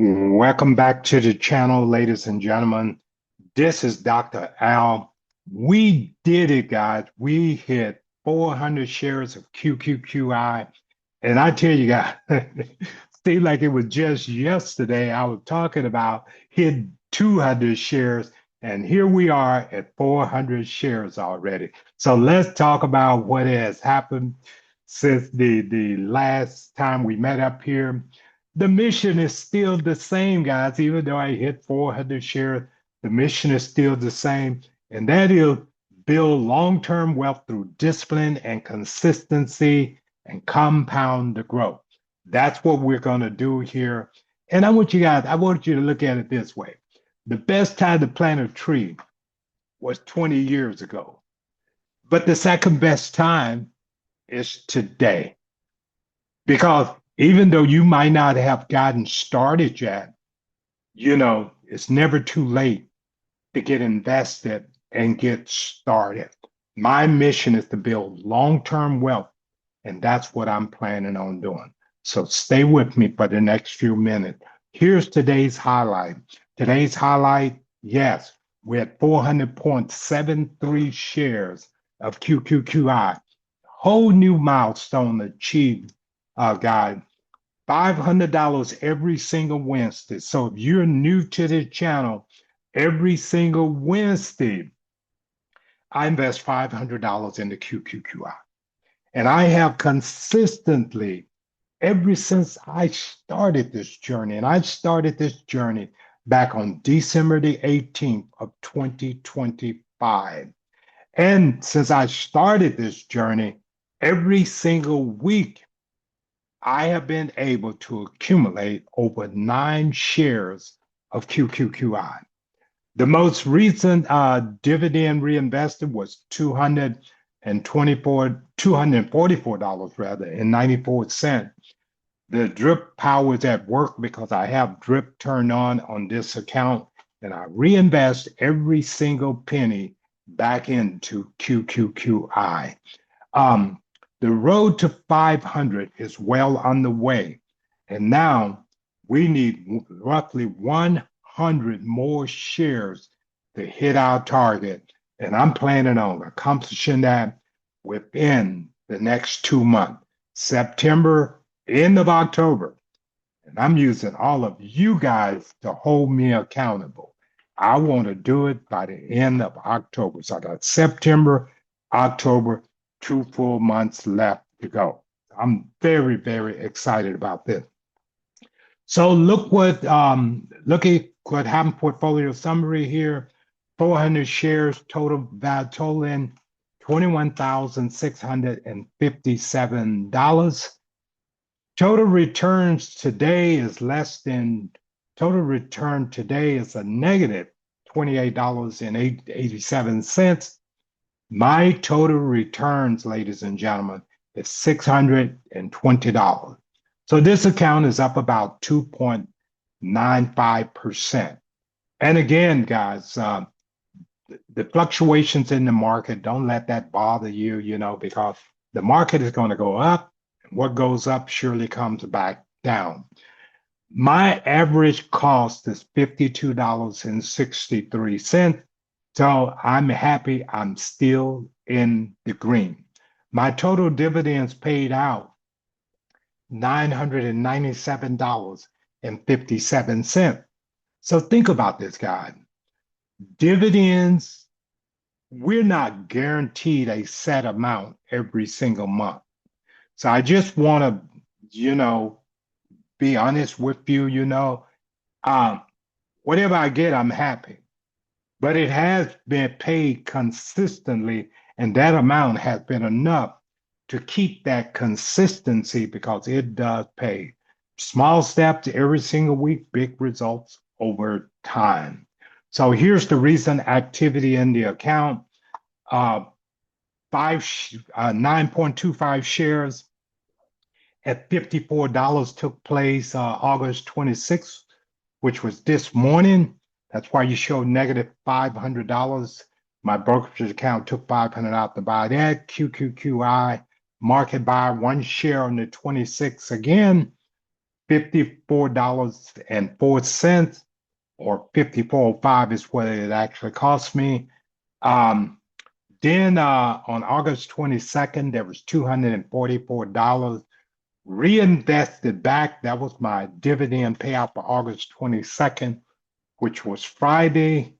Welcome back to the channel, ladies and gentlemen. This is Dr. Al. We did it, guys. We hit 400 shares of QQQI. And I tell you, guys, seemed like it was just yesterday I was talking about hitting 200 shares. And here we are at 400 shares already. So let's talk about what has happened since the last time we met up here. The mission is still the same, guys. Even though I hit 400 shares, the mission is still the same, and that is build long-term wealth through discipline and consistency and compound the growth. That's what we're going to do here. And I want you to look at it this way. The best time to plant a tree was 20 years ago, but the second best time is today. Because even though you might not have gotten started yet, it's never too late to get invested and get started. My mission is to build long-term wealth, and that's what I'm planning on doing. So stay with me for the next few minutes. Here's today's highlight. Today's highlight, yes, we're at 400.73 shares of QQQI. Whole new milestone achieved, guys. $500 every single Wednesday. So if you're new to the channel, every single Wednesday, I invest $500 into QQQI. And I have consistently, ever since I started this journey, and I started this journey back on December the 18th of 2025. And since I started this journey, every single week, I have been able to accumulate over 9 shares of QQQI. The most recent dividend reinvested was $244 rather, and 94 cents. The drip power is at work because I have drip turned on this account, and I reinvest every single penny back into QQQI. The road to 500 is well on the way, and now we need roughly 100 more shares to hit our target, and I'm planning on accomplishing that within the next 2 months, September, end of October, and I'm using all of you guys to hold me accountable. I want to do it by the end of October. So I got September, October, 2 full months left to go. I'm very, very excited about this. So look at what happened. Portfolio summary here. 400 shares total value totaling $21,657. Total returns today is a negative $28.87. My total returns, ladies and gentlemen, is $620. So this account is up about 2.95%. And again, guys, the fluctuations in the market, don't let that bother you, because the market is going to go up, and what goes up surely comes back down. My average cost is $52.63. So I'm happy I'm still in the green. My total dividends paid out $997.57. So think about this, guys. Dividends, we're not guaranteed a set amount every single month. So I just want to, be honest with you, whatever I get, I'm happy. But it has been paid consistently, and that amount has been enough to keep that consistency because it does pay. Small steps every single week, big results over time. So here's the recent activity in the account. 9.25 shares at $54 took place August 26th, which was this morning. That's why you show negative $500. My brokerage account took $500 out to buy that. QQQI market buy 1 share on the 26th again. $54.04, or 54.05 is what it actually cost me. Um, then on August 22nd, there was $244 reinvested back. That was my dividend payout for August 22nd, which was Friday.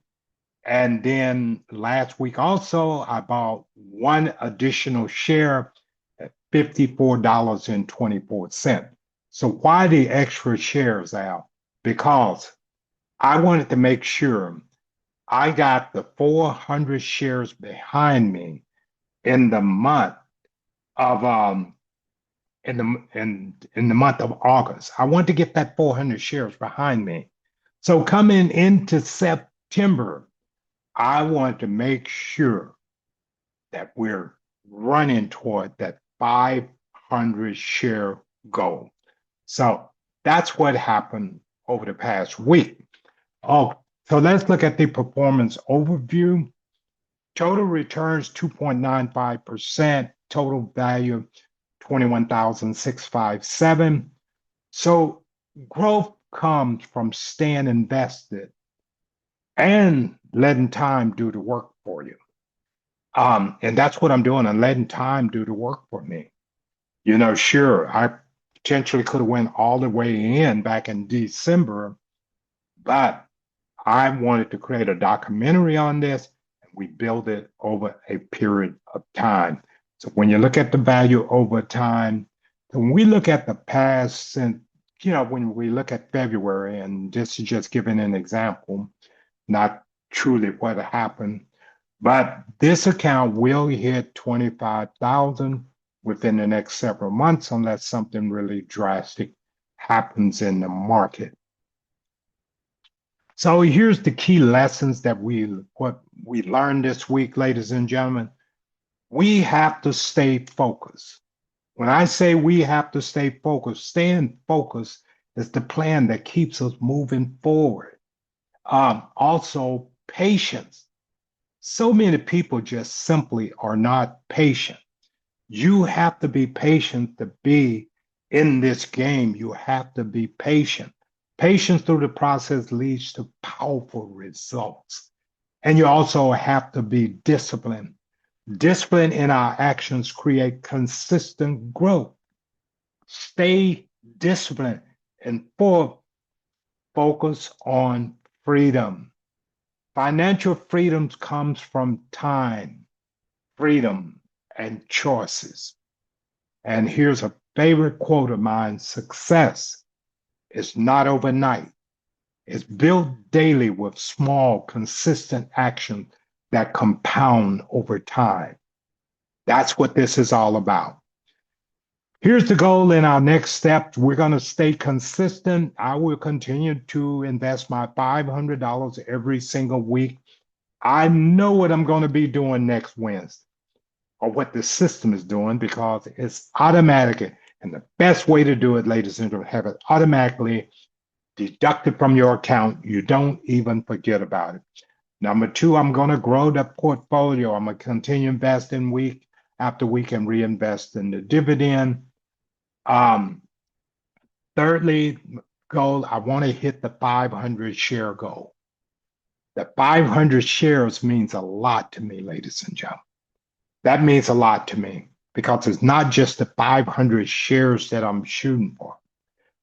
And then last week also, I bought one additional share at $54.24. So why the extra shares, Al? Because I wanted to make sure I got the 400 shares behind me in the month of in the month of August. I want to get that 400 shares behind me. So coming into September, I want to make sure that we're running toward that 500 share goal. So that's what happened over the past week. Oh, so let's look at the performance overview. Total returns 2.95%, total value 21,657. So growth comes from staying invested and letting time do the work for you. And that's what I'm doing. I'm letting time do the work for me. Sure, I potentially could have went all the way in back in December, but I wanted to create a documentary on this, and we build it over a period of time. So when you look at the value over time, when we look at the past, and when we look at February, and this is just giving an example, not truly what happened, but this account will hit 25,000 within the next several months unless something really drastic happens in the market. So here's the key lessons that what we learned this week, ladies and gentlemen. We have to stay focused. When I say we have to stay focused, staying focused is the plan that keeps us moving forward. Also, patience. So many people just simply are not patient. You have to be patient to be in this game. You have to be patient. Patience through the process leads to powerful results. And you also have to be disciplined. Discipline in our actions create consistent growth. Stay disciplined and focus on freedom. Financial freedom comes from time, freedom, and choices. And here's a favorite quote of mine: success is not overnight. It's built daily with small, consistent actions that compound over time. That's what this is all about. Here's the goal in our next step. We're going to stay consistent. I will continue to invest my $500 every single week. I know what I'm going to be doing next Wednesday, or what the system is doing, because it's automatic. And the best way to do it, ladies and gentlemen, have it automatically deducted from your account. You don't even forget about it. Number two, I'm going to grow the portfolio. I'm going to continue investing week after week and reinvest in the dividend. Thirdly, goal, I want to hit the 500 share goal. The 500 shares means a lot to me, ladies and gentlemen. That means a lot to me, because it's not just the 500 shares that I'm shooting for,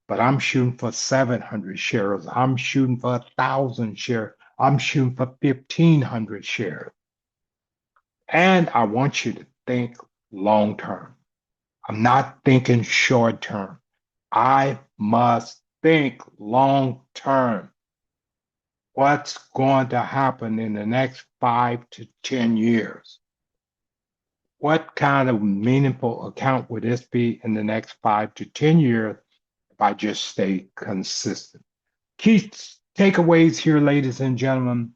but I'm shooting for 700 shares. I'm shooting for 1,000 shares. I'm shooting for 1,500 shares. And I want you to think long term. I'm not thinking short term. I must think long term. What's going to happen in the next 5 to 10 years? What kind of meaningful account would this be in the next 5 to 10 years if I just stay consistent? Key takeaways here, ladies and gentlemen.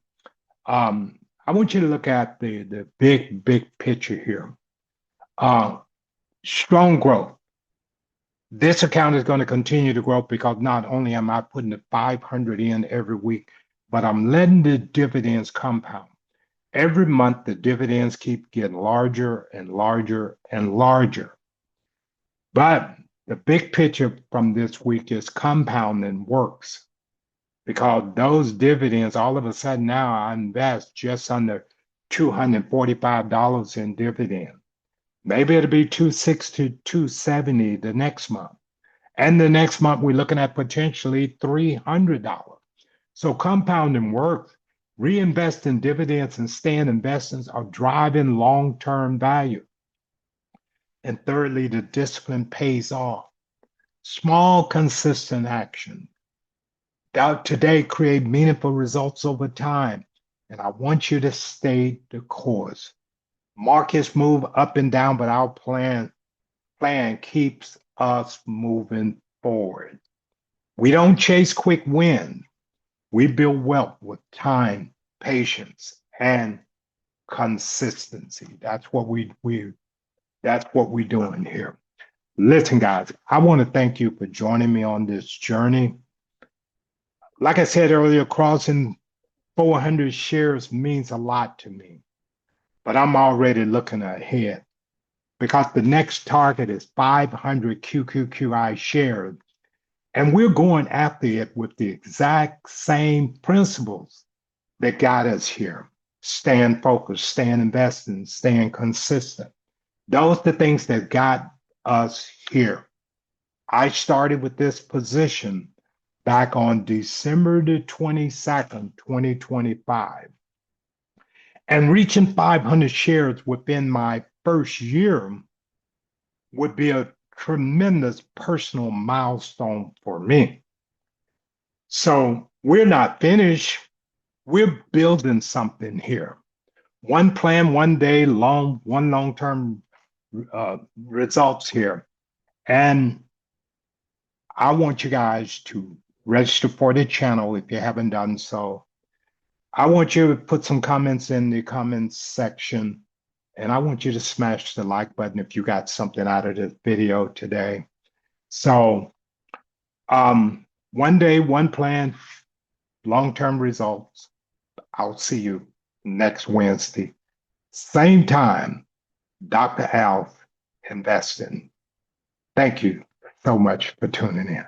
I want you to look at the big picture here. Strong growth. This account is going to continue to grow because not only am I putting the 500 in every week, but I'm letting the dividends compound. Every month, the dividends keep getting larger and larger and larger. But The big picture from this week is compounding works because those dividends, all of a sudden now I invest just under $245 in dividend. Maybe it'll be 260, 270 the next month. And the next month we're looking at potentially $300. So compounding works. Reinvesting dividends and staying investments are driving long-term value. And thirdly, the discipline pays off. Small, consistent action today create meaningful results over time. And I want you to stay the course. Markets move up and down, but our plan keeps us moving forward. We don't chase quick wins. We build wealth with time, patience, and consistency. That's what we're doing here. Listen, guys, I want to thank you for joining me on this journey. Like I said earlier, crossing 400 shares means a lot to me, but I'm already looking ahead because the next target is 500 QQQI shares, and we're going after it with the exact same principles that got us here. Staying focused, staying invested, staying consistent. Those are the things that got us here. I started with this position back on December the 22nd, 2025. And reaching 500 shares within my first year would be a tremendous personal milestone for me. So we're not finished. We're building something here. One plan, one day, one long-term results here. And I want you guys to register for the channel if you haven't done so. I want you to put some comments in the comments section, and I want you to smash the like button if you got something out of this video today. So, one day, one plan, long-term results. I'll see you next Wednesday. Same time, Dr. Alf Investing. Thank you so much for tuning in.